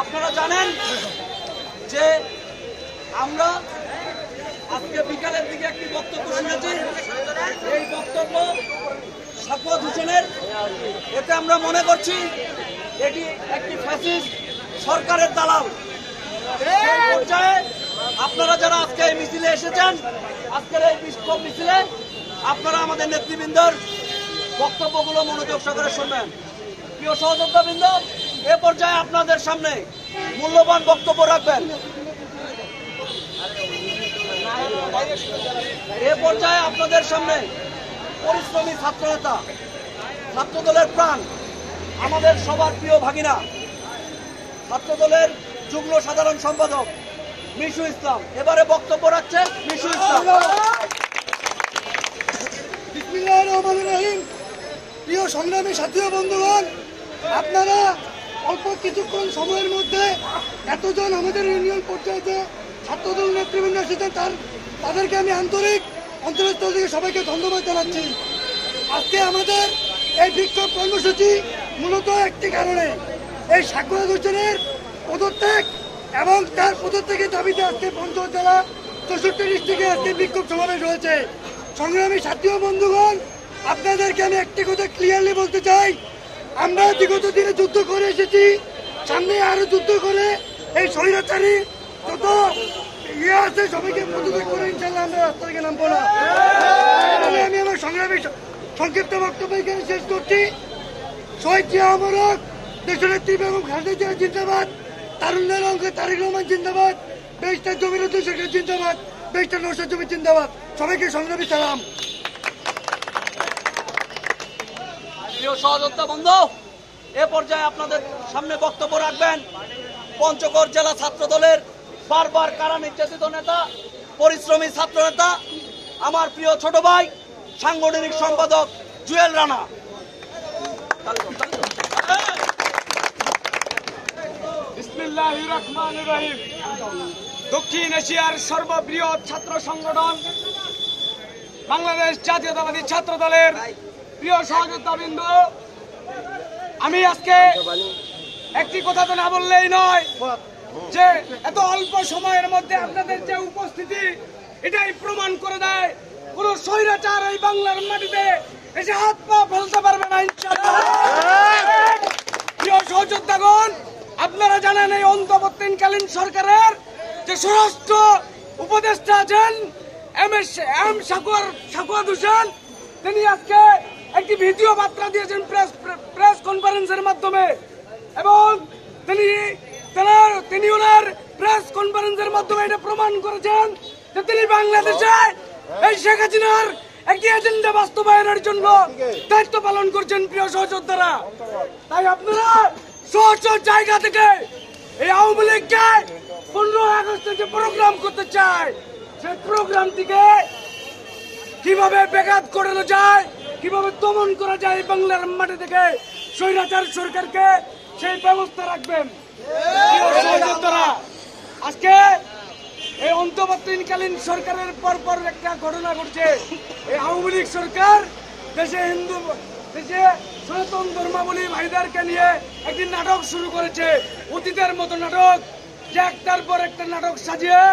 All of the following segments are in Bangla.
আপনারা জানেন যে আমরা আজকে বিকালের দিকে একটি বক্তব্য শুনেছি। এই বক্তব্য সাখাওয়াত হোসেনের। এতে আমরা মনে করছি এটি একটি ফ্যাসিস্ট সরকারের দালাল। এই পর্যায়ে আপনারা যারা আজকে এই মিছিলে এসেছেন, আজকের এই বিক্ষোভ মিছিলে আপনারা আমাদের নেতৃবৃন্দর বক্তব্যগুলো মনোযোগ সহকারে শুনবেন। প্রিয় সহযোদ্ধাবৃন্দ, এ পর্যায়ে আপনাদের সামনে মূল্যবান বক্তব্য রাখবেন। এ পর্যায়ে আপনাদের সামনে পরিশ্রমী ছাত্রনেতা, ছাত্রদলের প্রাণ, আমাদের সবার প্রিয় ভাগিনা, ছাত্রদলের যুগ্ম সাধারণ সম্পাদক মিশু ইসলাম এবারে বক্তব্য রাখছেন। মিশু ইসলাম। বিসমিল্লাহির রহমানির রহিম। প্রিয় সংগ্রামী সাথী ও বন্ধুগণ, আপনারা অল্প কিছুক্ষণ সময়ের মধ্যে এতজন আমাদের ইউনিয়ন পর্যায়ে ছাত্রদল নেতৃবৃন্দ এসেছেন, তাদেরকে আমি অন্তরস্থল থেকে সবাইকে ধন্যবাদ জানাচ্ছি। আজকে আমাদের এই বিক্ষোভ কর্মসূচি মূলত একটি কারণে, এই সাখাওয়াত হোসেনের পদত্যাগ এবং তার পদত্যাগের দাবিতে আজকে পঞ্চগড় জেলা 64 ডিস্ট্রিক্টে আজকে বিক্ষোভ সমাবেশ রয়েছে। সংগ্রামী সাথী ও বন্ধুগণ, আপনাদেরকে আমি একটি কথা ক্লিয়ারলি বলতে চাই, আমরা বিগত দিনে যুদ্ধ করে এসেছি, সামনে আরো যুদ্ধ করে এই স্বৈরাচারী যত আছে সবাইকে প্রতিরোধ করে ইনশাল্লাহ আমরা রাস্তা থেকে নামবো না। আমি আমার সংগ্রামী সংক্ষিপ্ত বক্তব্য এখানে শেষ করছি। শহীদ জিয়া অমরক, দেশনেত্রী বেগম খালেদা জিয়া জিন্দাবাদ, তারুণ্যের অঙ্ক তারেক রহমান জিন্দাবাদ, ব্যারিস্টার জমির উদ্দিন সরকার জিন্দাবাদ, ব্যারিস্টার নওশাদ জমি জিন্দাবাদ। সবাইকে সংগ্রামী সালাম। প্রিয় সহযোদ্ধা বন্ধু, এ পর্যায়ে আপনাদের সামনে বক্তব্য রাখবেন পঞ্চগড় জেলা ছাত্র দলের বারবার কারা নির্যাতিত নেতা, পরিশ্রমী ছাত্র নেতা, আমার প্রিয় ছোট ভাই, সাংগঠনিক সম্পাদক জুয়েল রানা। বিসমিল্লাহির রহমানির রহিম। দক্ষিণ এশিয়ার সর্ববৃহৎ ছাত্র সংগঠন বাংলাদেশ জাতীয়তাবাদী ছাত্র দলের প্রিয় সহযোদ্ধাবৃন্দ, আমি আজকে একটি কথা তো না বললেই নয় যে এত অল্প সময়ের মধ্যে আপনাদের যে উপস্থিতি, এটাই প্রমাণ করে দেয় কোন স্বৈরাচার এই বাংলার মাটিতে এসে হাত পা ফেলতে পারবে না ইনশাআল্লাহ। প্রিয় সহযোদ্ধাগণ, আপনারা জানেন এই অন্তর্বর্তীকালীন সরকারের যে স্বরাষ্ট্র উপদেষ্টা আছেন এম সাখাওয়াত হোসেন, তিনি আজকে একটি ভিডিও বার্তা দিয়েছেন প্রেস কনফারেন্সের মাধ্যমে, এবং তিনি ওনার প্রেস কনফারেন্সের মাধ্যমে এটা প্রমাণ করেছেন যে তিনি বাংলাদেশে এই শেখ হাসিনার একটি এজেন্ডা বাস্তবায়নের জন্য দায়িত্ব পালন করছেন। প্রিয় সহযোদ্ধারা, তাই আপনারা সহজ জায়গা থেকে এই আওয়ামী লীগকে 15 আগস্টে যে প্রোগ্রাম করতে চায়, সেই প্রোগ্রামটিকে কিভাবে ব্যাঘাত করানো যায়, কিভাবে দমন করা যায় বাংলার মাটি থেকে স্বৈরাচার সরকারকে, সেই ব্যবস্থা রাখবেন। আজকে এই অন্তর্বর্তীকালীন সরকারের পরপর একটা ঘটনা ঘটছে। এই আওয়ামী লীগ সরকার দেশে সনাতন ধর্মাবলী ভাইদেরকে নিয়ে একটি নাটক শুরু করেছে, অতীতের মতো নাটক, যে একটার পর একটা নাটক সাজিয়ে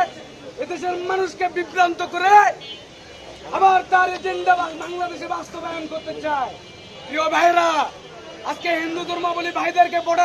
এদেশের মানুষকে বিভ্রান্ত করে আবার তার এজেন্ডা বাংলাদেশে বাস্তবায়ন করতে চায়। প্রিয় ভাইরা, আজকে হিন্দু ধর্মাবলী ভাইদেরকে বর্ডার